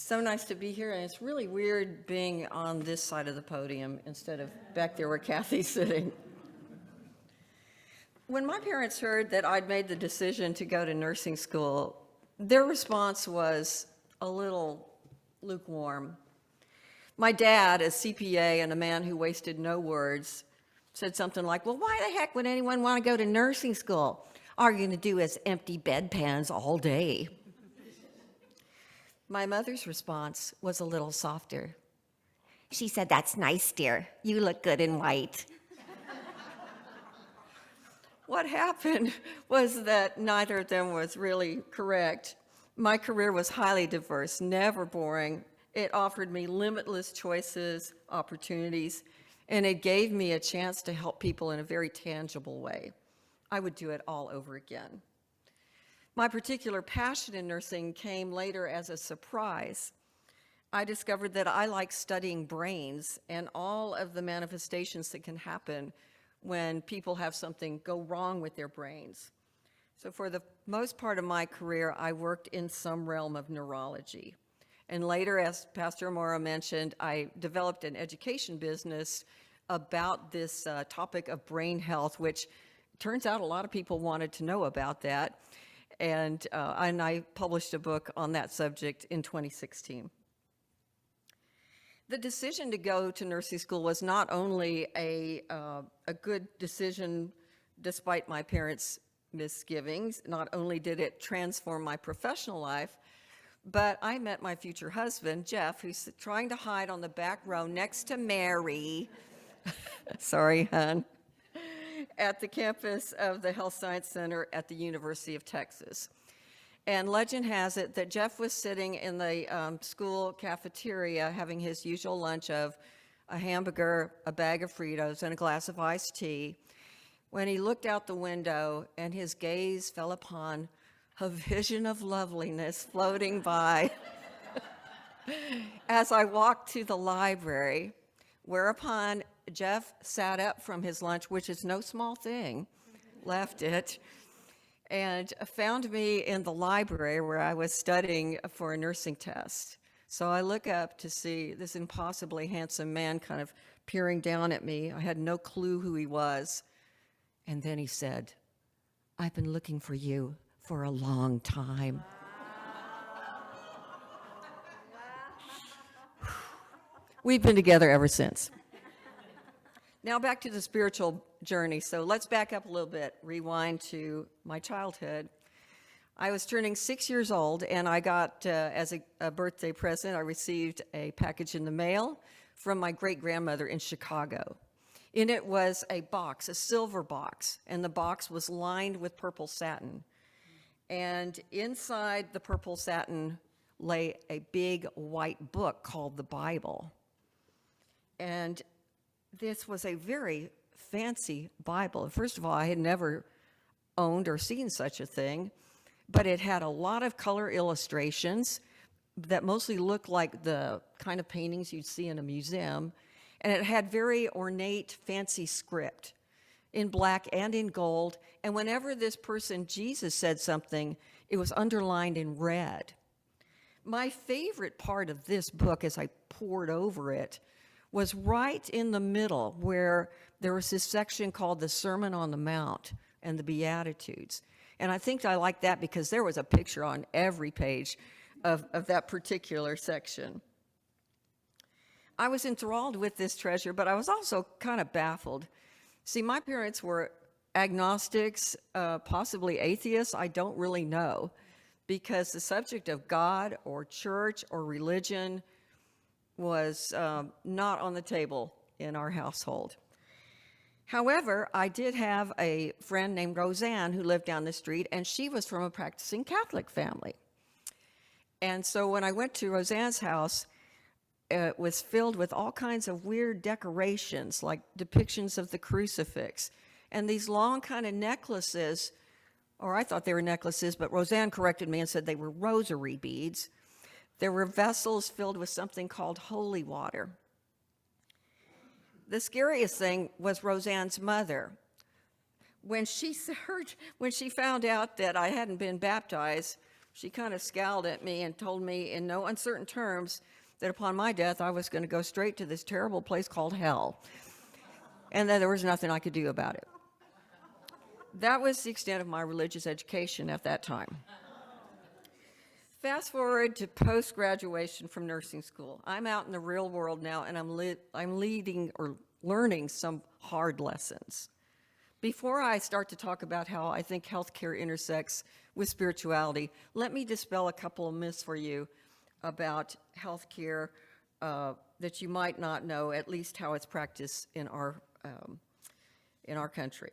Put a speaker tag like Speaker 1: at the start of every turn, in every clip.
Speaker 1: So nice to be here, and it's really weird being on this side of the podium instead of back there where Kathy's sitting. When my parents heard that I'd made the decision to go to nursing school, their response was a little lukewarm. My dad, a CPA and a man who wasted no words, said something like, well, why the heck would anyone want to go to nursing school? All you're going to do is empty bedpans all day. My mother's response was a little softer. She said, that's nice, dear. You look good in white. What happened was that neither of them was really correct. My career was highly diverse, never boring. It offered me limitless choices, opportunities, and it gave me a chance to help people in a very tangible way. I would do it all over again. My particular passion in nursing came later as a surprise. I discovered that I like studying brains and all of the manifestations that can happen when people have something go wrong with their brains. So for the most part of my career, I worked in some realm of neurology. And later, as Pastor Amora mentioned, I developed an education business about this topic of brain health, which turns out a lot of people wanted to know about that. And I published a book on that subject in 2016. The decision to go to nursing school was not only a good decision despite my parents' misgivings, not only did it transform my professional life, but I met my future husband, Jeff, who's trying to hide on the back row next to Mary. Sorry, hon. At the campus of the Health Science Center at the University of Texas. And legend has it that Jeff was sitting in the school cafeteria having his usual lunch of a hamburger, a bag of Fritos, and a glass of iced tea when he looked out the window and his gaze fell upon a vision of loveliness floating by as I walked to the library, whereupon Jeff sat up from his lunch, which is no small thing, left it, and found me in the library where I was studying for a nursing test. So I look up to see this impossibly handsome man kind of peering down at me. I had no clue who he was. And then he said, I've been looking for you for a long time. We've been together ever since. Now back to the spiritual journey. So let's back up a little bit, rewind to my childhood. I was turning 6 years old, and I got, as a birthday present, I received a package in the mail from my great-grandmother in Chicago. In it was a box, a silver box, and the box was lined with purple satin. And inside the purple satin lay a big white book called the Bible. And this was a very fancy Bible. First of all, I had never owned or seen such a thing, but it had a lot of color illustrations that mostly looked like the kind of paintings you'd see in a museum, and it had very ornate, fancy script in black and in gold, and whenever this person, Jesus, said something, it was underlined in red. My favorite part of this book, as I pored over it, was right in the middle where there was this section called the Sermon on the Mount and the Beatitudes. And I think I liked that because there was a picture on every page of that particular section. I was enthralled with this treasure, but I was also kind of baffled. See, my parents were agnostics, possibly atheists, I don't really know, because the subject of God or church or religion was not on the table in our household. However, I did have a friend named Roseanne who lived down the street, and she was from a practicing Catholic family. And so when I went to Roseanne's house, it was filled with all kinds of weird decorations, like depictions of the crucifix, and these long kind of necklaces, or I thought they were necklaces, but Roseanne corrected me and said they were rosary beads. There were vessels filled with something called holy water. The scariest thing was Roseanne's mother. When she found out that I hadn't been baptized, She kind of scowled at me and told me in no uncertain terms that upon my death, I was going to go straight to this terrible place called hell, and that there was nothing I could do about it. That was the extent of my religious education at that time. Fast forward to post-graduation from nursing school. I'm out in the real world now, and I'm leading or learning some hard lessons. Before I start to talk about how I think healthcare intersects with spirituality, let me dispel a couple of myths for you about healthcare that you might not know, at least how it's practiced in our country.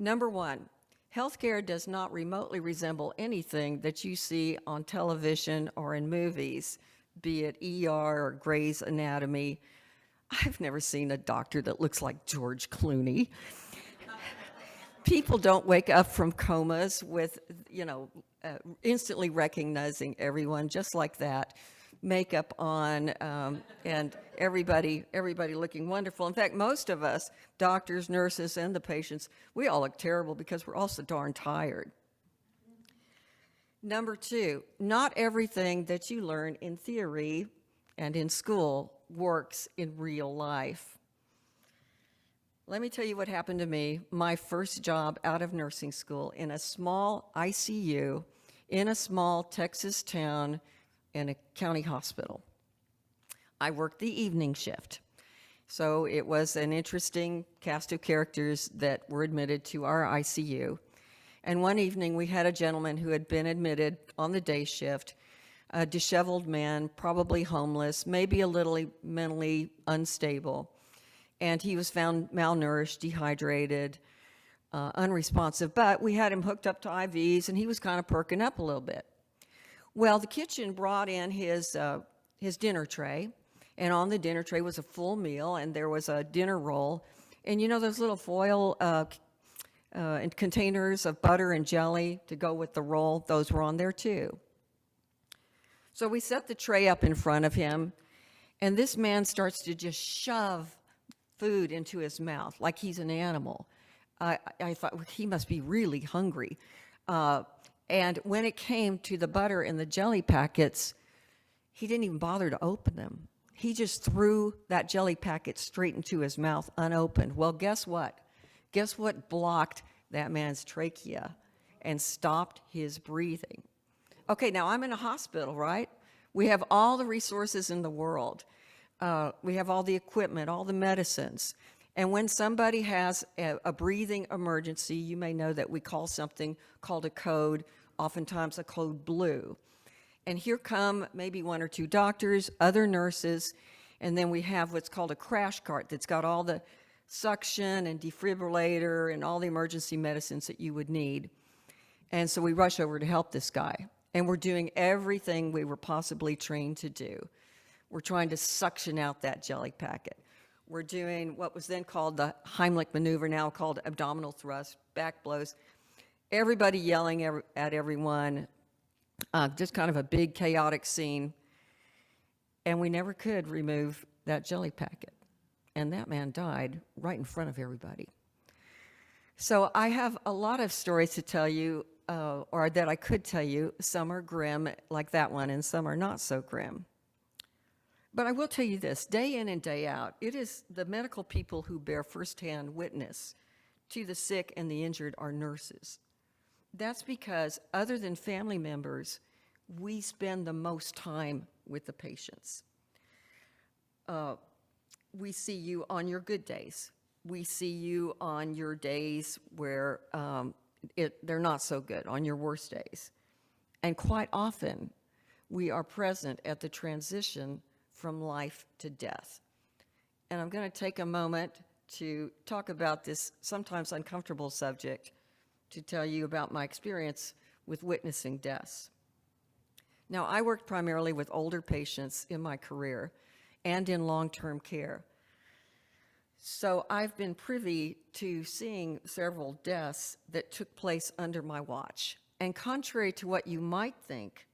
Speaker 1: Number one, healthcare does not remotely resemble anything that you see on television or in movies, be it ER or Grey's Anatomy. I've never seen a doctor that looks like George Clooney. People don't wake up from comas with, instantly recognizing everyone just like that, makeup on, and everybody looking wonderful. In fact, most of us, doctors, nurses, and the patients, we all look terrible because we're all so darn tired. Number two, not everything that you learn in theory and in school works in real life. Let me tell you what happened to me, my first job out of nursing school in a small ICU in a small Texas town in a county hospital. I worked the evening shift. So it was an interesting cast of characters that were admitted to our ICU. And one evening we had a gentleman who had been admitted on the day shift, a disheveled man, probably homeless, maybe a little mentally unstable. And he was found malnourished, dehydrated, unresponsive, but we had him hooked up to IVs and he was kind of perking up a little bit. Well, the kitchen brought in his dinner tray, and on the dinner tray was a full meal, and there was a dinner roll. And you know those little foil containers of butter and jelly to go with the roll? Those were on there too. So we set the tray up in front of him, and this man starts to just shove food into his mouth like he's an animal. I thought, well, he must be really hungry. And when it came to the butter and the jelly packets, he didn't even bother to open them. He just threw that jelly packet straight into his mouth unopened. Well, guess what? Guess what blocked that man's trachea and stopped his breathing? Okay, now I'm in a hospital, right? We have all the resources in the world. We have all the equipment, all the medicines. And when somebody has a breathing emergency, you may know that we call something called a code, oftentimes a code blue. And here come maybe one or two doctors, other nurses, and then we have what's called a crash cart that's got all the suction and defibrillator and all the emergency medicines that you would need. And so we rush over to help this guy. And we're doing everything we were possibly trained to do. We're trying to suction out that jelly packet. We're doing what was then called the Heimlich maneuver, now called abdominal thrust, back blows. Everybody yelling at everyone, just kind of a big chaotic scene. And we never could remove that jelly packet. And that man died right in front of everybody. So I have a lot of stories to tell you, or that I could tell you. Some are grim, like that one, and some are not so grim. But I will tell you this, day in and day out, it is the medical people who bear firsthand witness to the sick and the injured are nurses. That's because, other than family members, we spend the most time with the patients. We see you on your good days. We see you on your days where they're not so good, on your worst days. And quite often, we are present at the transition from life to death. And I'm going to take a moment to talk about this sometimes uncomfortable subject, to tell you about my experience with witnessing deaths. Now, I worked primarily with older patients in my career and in long-term care. So I've been privy to seeing several deaths that took place under my watch. And contrary to what you might think,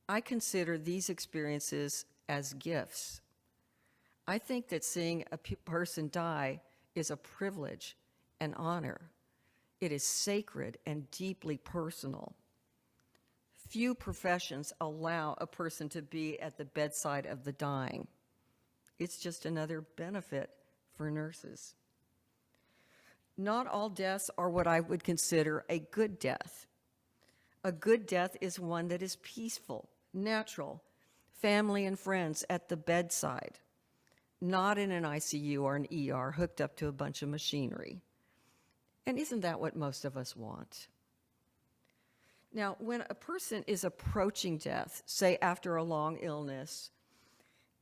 Speaker 1: I consider these experiences as gifts. I think that seeing a person die is a privilege and honor. It is sacred and deeply personal. few professions allow a person to be at the bedside of the dying. It's just another benefit for nurses. Not all deaths are what I would consider a good death. A good death is one that is peaceful, natural, family and friends at the bedside, not in an ICU or an ER hooked up to a bunch of machinery. And isn't that what most of us want? Now, when a person is approaching death, say after a long illness,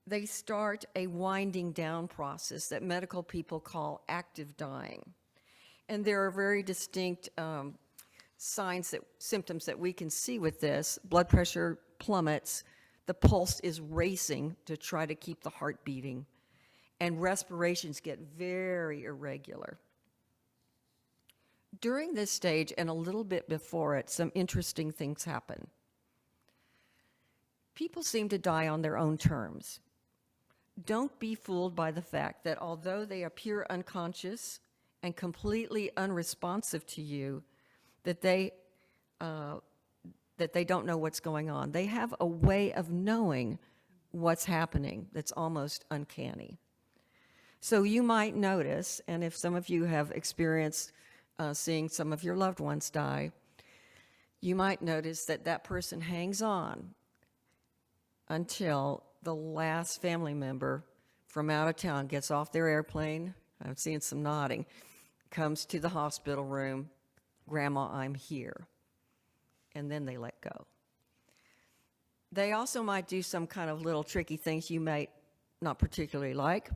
Speaker 1: they start a winding down process that medical people call active dying. And there are very distinct symptoms that we can see with this. Blood pressure plummets, the pulse is racing to try to keep the heart beating, and respirations get very irregular. During this stage and a little bit before it, some interesting things happen. People seem to die on their own terms. Don't be fooled by the fact that although they appear unconscious and completely unresponsive to you, that they don't know what's going on. They have a way of knowing what's happening that's almost uncanny. So you might notice, and if some of you have experienced seeing some of your loved ones die, you might notice that that person hangs on until the last family member from out of town gets off their airplane, I'm seeing some nodding, comes to the hospital room, "Grandma, I'm here," and then they let go. They also might do some kind of little tricky things you might not particularly like.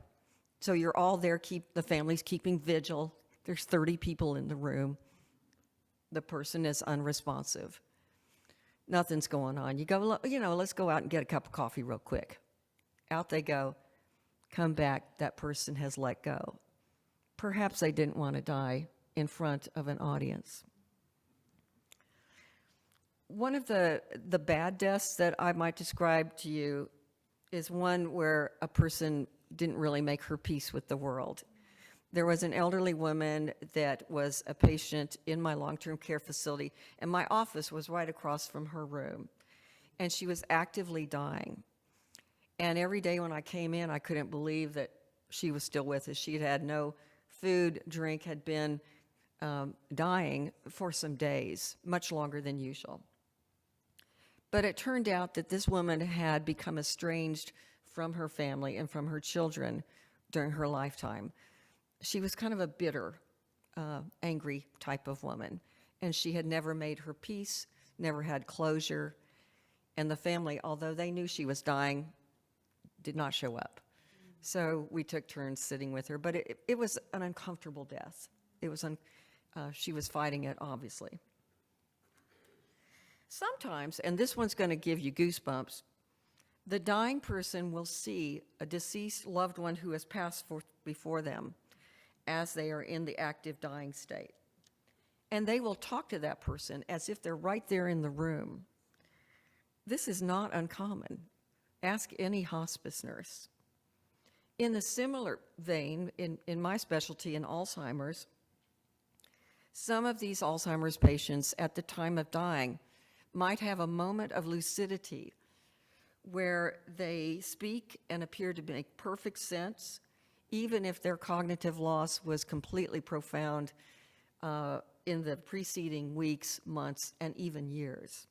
Speaker 1: So you're all there, the family's keeping vigil. There's 30 people in the room. The person is unresponsive. Nothing's going on. You go, let's go out and get a cup of coffee real quick. Out they go. Come back, that person has let go. Perhaps they didn't want to die in front of an audience. One of the bad deaths that I might describe to you is one where a person didn't really make her peace with the world. There was an elderly woman that was a patient in my long-term care facility, and my office was right across from her room, and she was actively dying. And every day when I came in, I couldn't believe that she was still with us. She had had no food, drink, had been dying for some days, much longer than usual. But it turned out that this woman had become estranged from her family and from her children during her lifetime. She was kind of a bitter, angry type of woman, and she had never made her peace, never had closure, and the family, although they knew she was dying, did not show up. So we took turns sitting with her, but it was an uncomfortable death. She was fighting it, obviously. Sometimes, and this one's going to give you goosebumps, the dying person will see a deceased loved one who has passed before them as they are in the active dying state. And they will talk to that person as if they're right there in the room. This is not uncommon. Ask any hospice nurse. In a similar vein, in my specialty in Alzheimer's, some of these Alzheimer's patients at the time of dying might have a moment of lucidity where they speak and appear to make perfect sense, even if their cognitive loss was completely profound in the preceding weeks, months, and even years.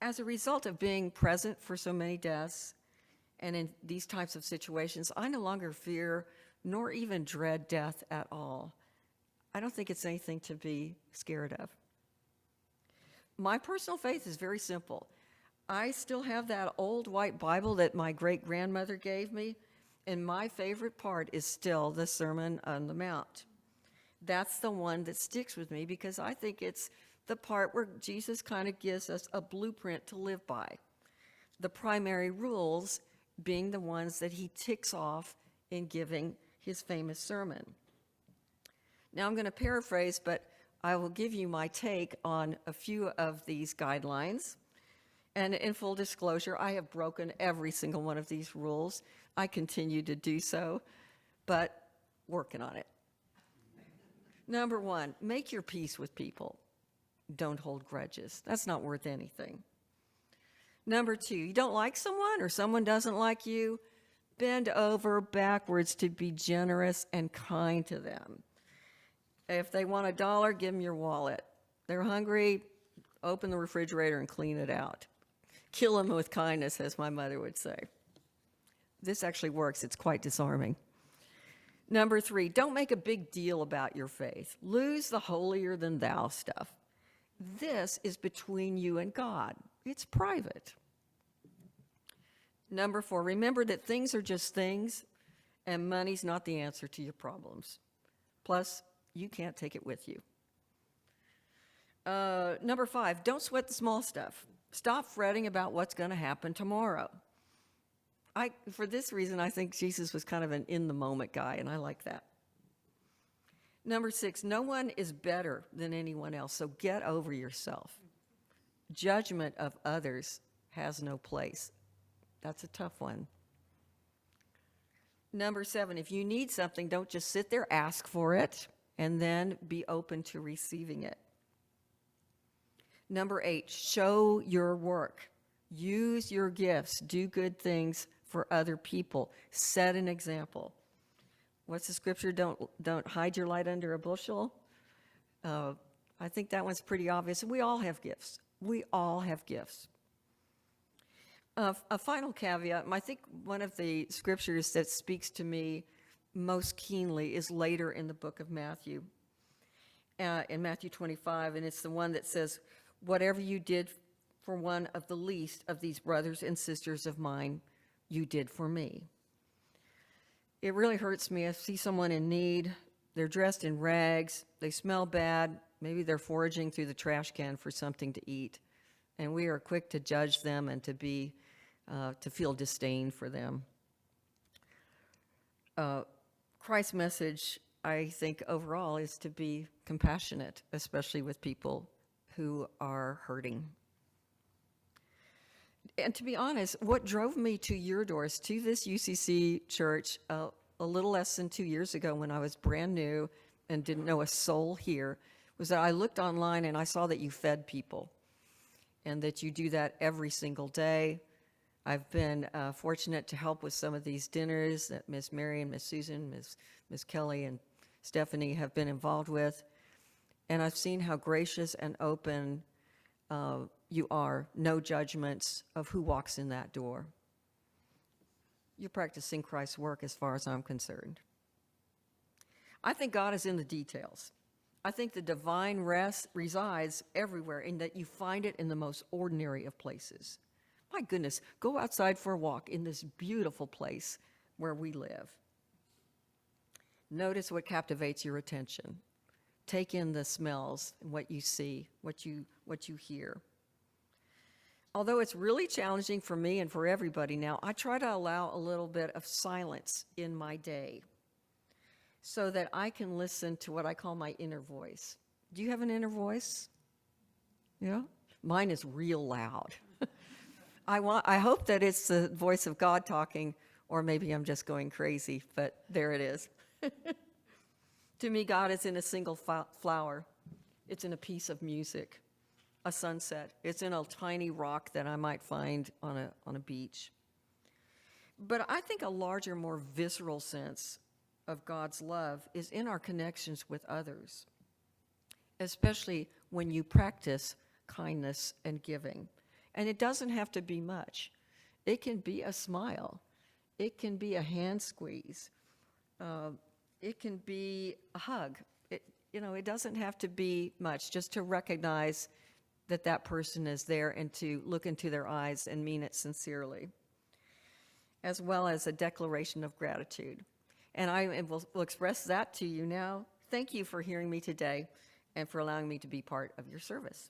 Speaker 1: As a result of being present for so many deaths, and in these types of situations, I no longer fear nor even dread death at all. I don't think it's anything to be scared of. My personal faith is very simple. I still have that old white Bible that my great-grandmother gave me, and my favorite part is still the Sermon on the Mount. That's the one that sticks with me because I think it's the part where Jesus kind of gives us a blueprint to live by. The primary rules being the ones that he ticks off in giving his famous sermon. Now I'm going to paraphrase, but I will give you my take on a few of these guidelines. And in full disclosure, I have broken every single one of these rules. I continue to do so, but working on it. Number one, make your peace with people. don't hold grudges. That's not worth anything. Number 2, you don't like someone or someone doesn't like you, bend over backwards to be generous and kind to them. If they want $1, give them your wallet. They're hungry, open the refrigerator and clean it out. Kill them with kindness, as my mother would say. This actually works. It's quite disarming. Number 3, don't make a big deal about your faith. Lose the holier than thou stuff. This is between you and God. It's private. Number 4, remember that things are just things and money's not the answer to your problems. Plus, you can't take it with you. Number 5, don't sweat the small stuff. Stop fretting about what's going to happen tomorrow. For this reason, I think Jesus was kind of an in-the-moment guy, and I like that. Number 6, no one is better than anyone else, so get over yourself. Judgment of others has no place. That's a tough one. Number 7, if you need something, don't just sit there, ask for it, and then be open to receiving it. Number 8, show your work. Use your gifts. Do good things for other people. Set an example. What's the scripture? Don't hide your light under a bushel. I think that one's pretty obvious. We all have gifts. We all have gifts. A final caveat, I think one of the scriptures that speaks to me most keenly is later in the book of Matthew, in Matthew 25, and it's the one that says, whatever you did for one of the least of these brothers and sisters of mine, you did for me. It really hurts me. I see someone in need. They're dressed in rags. They smell bad. Maybe they're foraging through the trash can for something to eat. And we are quick to judge them and to feel disdain for them. Christ's message, I think, overall, is to be compassionate, especially with people who are hurting. And to be honest, what drove me to your doors, to this UCC church, a little less than 2 years ago when I was brand new and didn't know a soul here, was that I looked online and I saw that you fed people and that you do that every single day. I've been fortunate to help with some of these dinners that Miss Mary and Miss Susan, Miss Kelly and Stephanie have been involved with. And I've seen how gracious and open you are, no judgments of who walks in that door. You're practicing Christ's work as far as I'm concerned. I think God is in the details. I think the divine rest resides everywhere, in that you find it in the most ordinary of places. My goodness, go outside for a walk in this beautiful place where we live. Notice what captivates your attention. Take in the smells, what you see, what you hear. Although it's really challenging for me and for everybody now, I try to allow a little bit of silence in my day so that I can listen to what I call my inner voice. Do you have an inner voice? Yeah? Mine is real loud. I hope that it's the voice of God talking, or maybe I'm just going crazy, but there it is. To me, God is in a single flower. It's in a piece of music, a sunset. It's in a tiny rock that I might find on a beach. But I think a larger, more visceral sense of God's love is in our connections with others, especially when you practice kindness and giving. And it doesn't have to be much. It can be a smile. It can be a hand squeeze. It can be a hug. It doesn't have to be much, just to recognize that that person is there and to look into their eyes and mean it sincerely, as well as a declaration of gratitude. And I will express that to you now. Thank you for hearing me today and for allowing me to be part of your service.